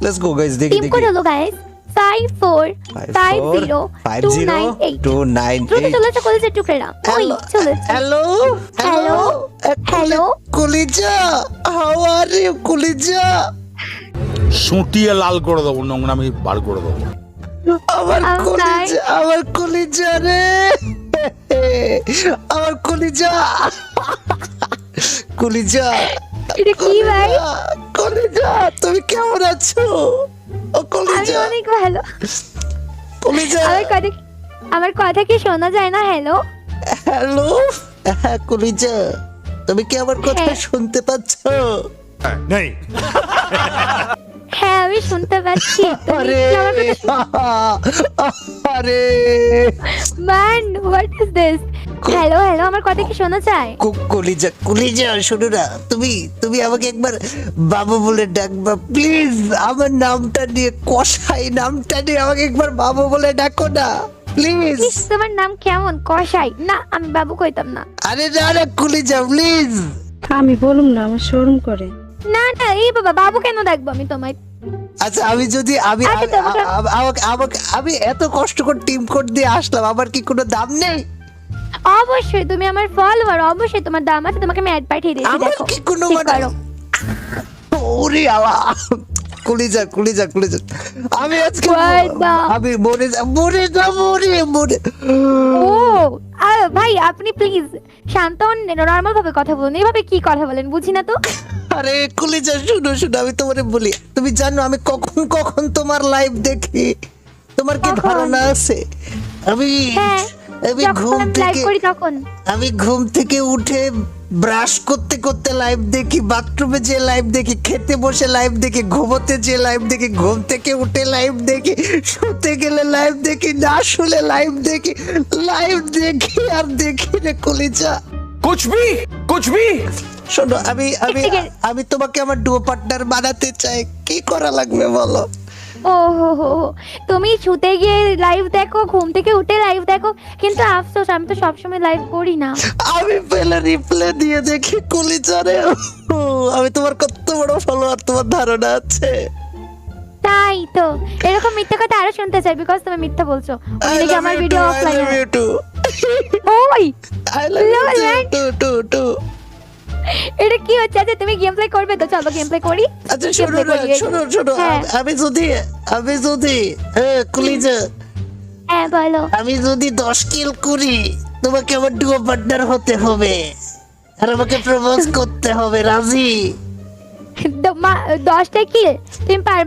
Let's go guys, দেখি team code হলো guys 5450298298 দ্রুত চলে কলেজের টুকরেরা। ওই চলে হ্যালো হ্যালো হ্যালো কলিজা, হাউ আর ইউ কলিজা? সুটিয়ে লাল করে দেবো, নোংরামি বার করে দেবো। আমার কলিজা রে, আমার কলিজা, কলিজা, এটা কি ভাই? কলিজা তুমি কেমন আছো? ও আমি কলিজা, অনেক ভালো। কলিজা, আমার কথা কি শোনা যায় না? হ্যালো হ্যালো, হ্যাঁ কলিজা, তুমি কি আমার কথা হ্যাঁ। শুনতে পাচ্ছো? নেই হ্যাঁ আমি শুনতে পাচ্ছি। আরে আরে man what is this? Hello hello, আমার কথা কি শোনা যায়? কলিজা, কলিজা শোনো না, তুমি আমাকে একবার বাবু বলে ডাকবা প্লিজ। আমার নামটা নিয়ে, কসাই নামটা নিয়ে আমাকে একবার বাবু বলে ডাকো না প্লিজ। ইস, তোমার নাম কেমন কসাই? না আমি বাবু কইতাম না। আরে না না কলিজা প্লিজ। আমি বলুম না, আমার শরম করে। না না এই বাবা, বাবু কেন ডাকবো আমি তোমায়? আচ্ছা আমি যদি আমি আচ্ছা, তোমাকে- আমি এত কষ্ট করে টিম কোড দিয়ে আসলাম, আমার কি কোনো দাম নেই? অবশ্যই তুমি আমার ফলোয়ার, অবশ্যই তোমার দাম আছে। তোমাকে আমি অ্যাড পাঠিয়ে দিয়েছি, আমার দেখো কি কোনো check মানে করো। ওরে আল্লাহ, কলিজা কলিজা কলিজা, আমি আজকে ওয়াইদা। আমি মরে মরে ও ভাই আপনি প্লিজ শান্ত হন, নরমাল ভাবে কথা বলুন। এইভাবে কি কথা বলেন বুঝি না তো। আরে কলিজা শুনো শুনো, আমি তোমারে বলি, তুমি জানো আমি কখন কখন তোমার লাইভ দেখি? তোমার কি কখন? ধারণা আছে? আমি হ্যাঁ আমি যখন ঘুম আমি লাইভ থেকে করি তখন। আমি ঘুম থেকে উঠে ব্রাশ করতে করতে লাইভ দেখি, বাথরুমে যে লাইভ দেখি, খেতে বসে লাইভ দেখি, ঘুমোতে যে লাইভ দেখি, ঘুম থেকে উঠে লাইভ দেখি, শুতে গেলে লাইভ দেখি, না শুলে লাইভ দেখি, লাইভ দেখি আর দেখি রে কলিজা। কুছ ভি শোনো আমি আমি ঠিক আছে। আমি তোমাকে আমার ডুও পার্টনার বানাতে চাই, কি করা লাগবে বলো? ও হো হো হো। তুমি শুতে গিয়ে লাইভ দেখো, ঘুম থেকে উঠে লাইভ দেখো, কিন্তু আফসোস আমি তো সবসময় লাইভ করি না। আমি পেলে রিপ্লে দিয়ে দেখি কলিজা রে। আমি তোমার কত বড় ফলোয়ার, তোমার ধারণা আছে? তাই তো, এরকম মিথ্যা কথা আরো শুনতে চাই, বিকজ তুমি মিথ্যা বলছো। I ওইদিকে love আমার you video too, I offline. love you too. ওই I love you Love it. too. এটা কি হচ্ছে? আচ্ছা তুমি গেম প্লে করবে তো? চলো গেম প্লে করি। আচ্ছা Game শোনো play না, করি, এই যে। শোনো হ্যাঁ। আমি যদি কলিজা, হ্যাঁ বলো। আমি যদি 10 কিল করি, তোমাকে আমার ডুও পার্টনার হতে হবে আর আমাকে প্রপোজ করতে হবে, রাজি? 10টা কি তুমি পারবে?